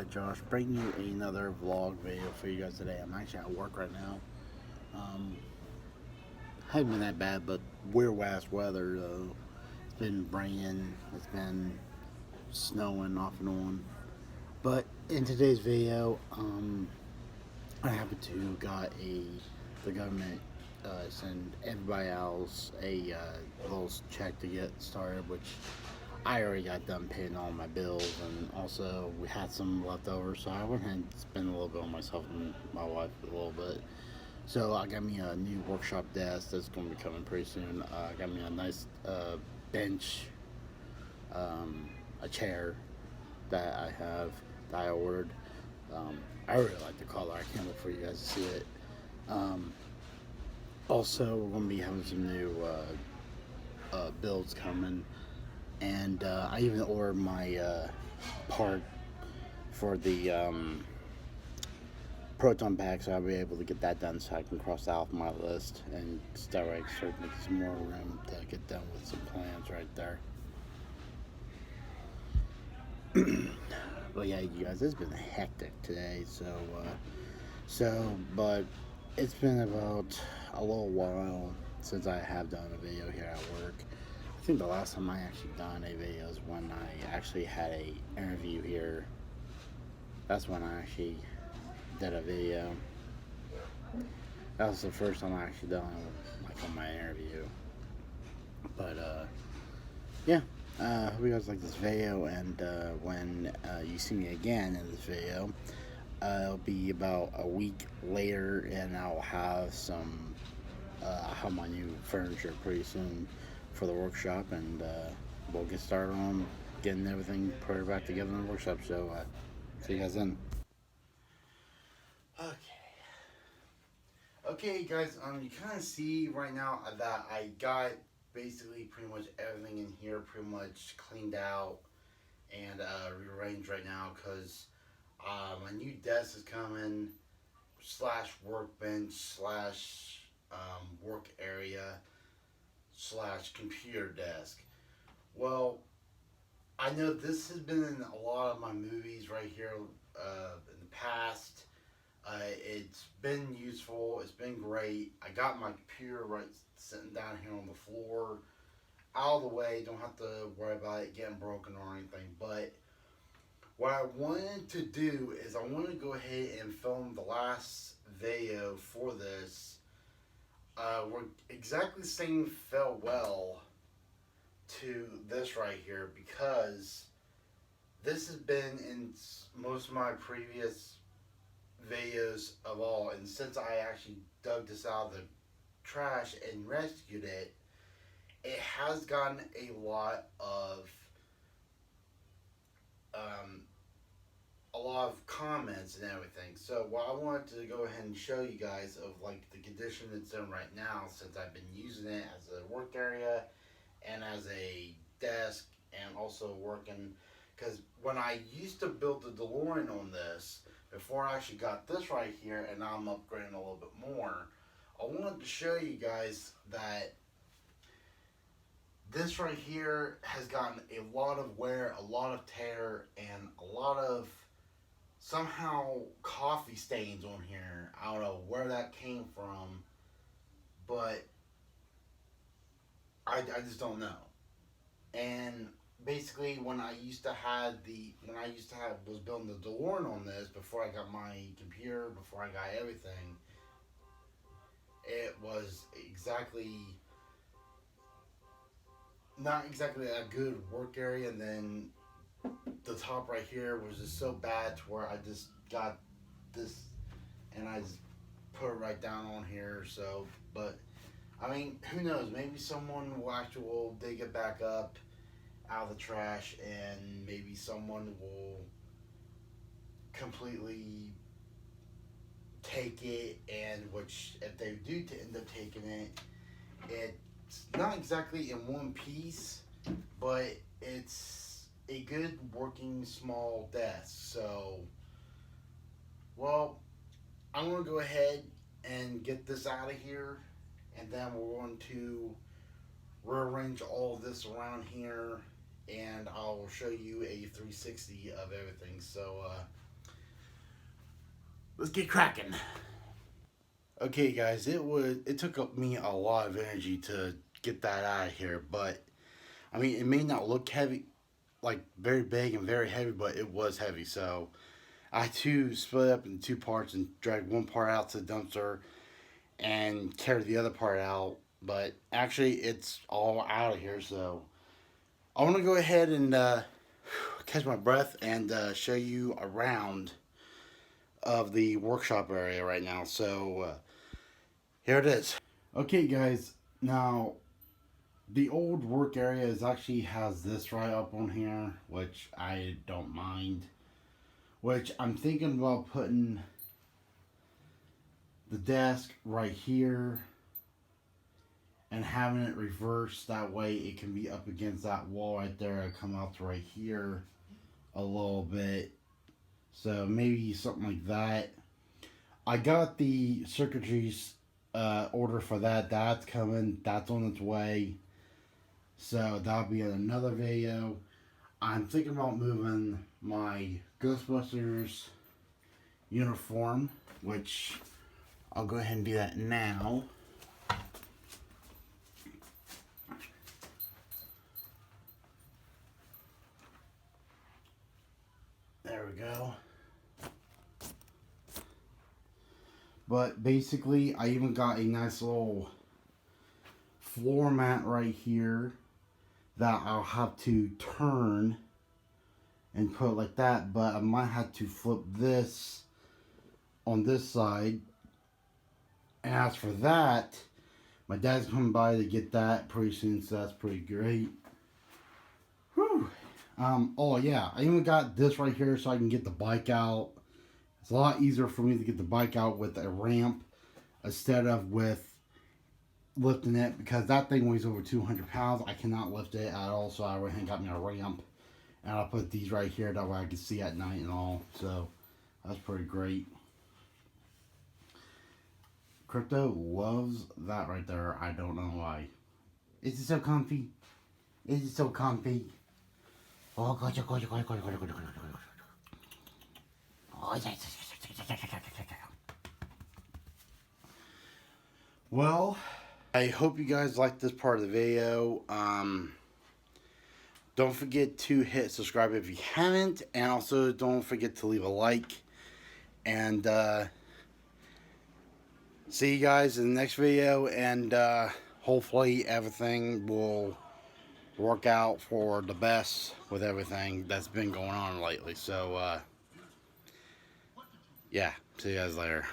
Josh, bringing you another vlog video for you guys today. I'm actually at work right now. Um, Hasn't been that bad, but weird ass weather though. It's been raining, it's been snowing off and on. But in today's video, I happen to got the government send everybody else a little check to get started, which I already got done paying all my bills, and also we had some left over, so I went ahead and spent a little bit on myself and my wife a little bit. So I got me a new workshop desk that's going to be coming pretty soon. I got me a nice bench, a chair that I ordered. I really like the color. I can't wait for you guys to see it. Um, Also, we're going to be having some new builds coming, and I even ordered my part for the proton pack, so I'll be able to get that done, so I can cross that off my list and start making some more room to get done with some plans right there. But yeah, you guys, it's been hectic today. But it's been about a little while since I have done a video here at work. I think the last time I actually done a video is when I actually had a interview here. That's when I actually did a video. That was the first time I actually done like on my interview. But yeah. Hope you guys like this video, and when you see me again in this video, it'll be about a week later, and I'll have I'll have my new furniture pretty soon for the workshop, and we'll get started on getting everything put back together in the workshop. So see you guys then. Okay, guys. You kind of see right now that I got basically pretty much everything in here pretty much cleaned out and rearranged right now, because my new desk is coming, slash workbench, slash work area, slash computer desk. Well, I know this has been in a lot of my movies right here in the past. It's been useful. It's been great. I got my computer right sitting down here on the floor, out of the way. Don't have to worry about it getting broken or anything. But what I wanted to do is I wanted to go ahead and film the last video for this. We're exactly saying farewell to this right here, because this has been in most of my previous videos of all, and since I actually dug this out of the trash and rescued it, it has gotten a lot of um, comments and everything. So what I wanted to go ahead and show you guys of like the condition it's in right now, since I've been using it as a work area and as a desk, and also working, because when I used to build the DeLorean on this, before I actually got this right here, and now I'm upgrading a little bit more, I wanted to show you guys that this right here has gotten a lot of wear, a lot of tear, and a lot of somehow coffee stains on here. I don't know where that came from, but I just don't know. And basically, when I used to have was building the DeLorean on this, before I got my computer, before I got everything, it was not exactly a good work area. And then the top right here was just so bad to where I just got this and I just put it right down on here. So, but I mean, who knows? Maybe someone will dig it back up out of the trash, and maybe someone will completely take it. And which, if they do to end up taking it, it's not exactly in one piece, but it's a good working small desk. So, well, I'm gonna go ahead and get this out of here, and then we're going to rearrange all this around here, and I'll show you a 360 of everything. So Let's get cracking. Okay, guys, it took me a lot of energy to get that out of here, but I mean, it may not look heavy, like very big and very heavy, but it was heavy. So I had to split it up into two parts and drag one part out to the dumpster and carry the other part out. But actually, it's all out of here. So I want to go ahead and catch my breath and show you around of the workshop area right now. So here it is. Okay, guys. Now the old work area is actually has this right up on here, which I don't mind. Which I'm thinking about putting the desk right here and having it reversed. That way it can be up against that wall right there. I come out to right here a little bit. So maybe something like that. I got the circuitries order for that. That's coming. That's on its way. So that'll be in another video. I'm thinking about moving my Ghostbusters uniform, which I'll go ahead and do that now. There we go. But basically, I even got a nice little floor mat right here that I'll have to turn and put like that, but I might have to flip this on this side. And as for that, my dad's coming by to get that pretty soon, so that's pretty great. Whew. Oh yeah, I even got this right here so I can get the bike out. It's a lot easier for me to get the bike out with a ramp instead of with lifting it, because that thing weighs over 200 pounds. I cannot lift it at all, so I went and got me a ramp. And I'll put these right here, that way I can see at night and all. So that's pretty great. Crypto loves that right there. I don't know why. Is it so comfy? Is it so comfy? Oh, gosh, gosh, gosh, gosh, gosh, gosh, gosh, gosh. Oh, yes. Well, I hope you guys liked this part of the video. Don't forget to hit subscribe if you haven't, and also don't forget to leave a like. And see you guys in the next video, and hopefully everything will work out for the best with everything that's been going on lately. So yeah, see you guys later.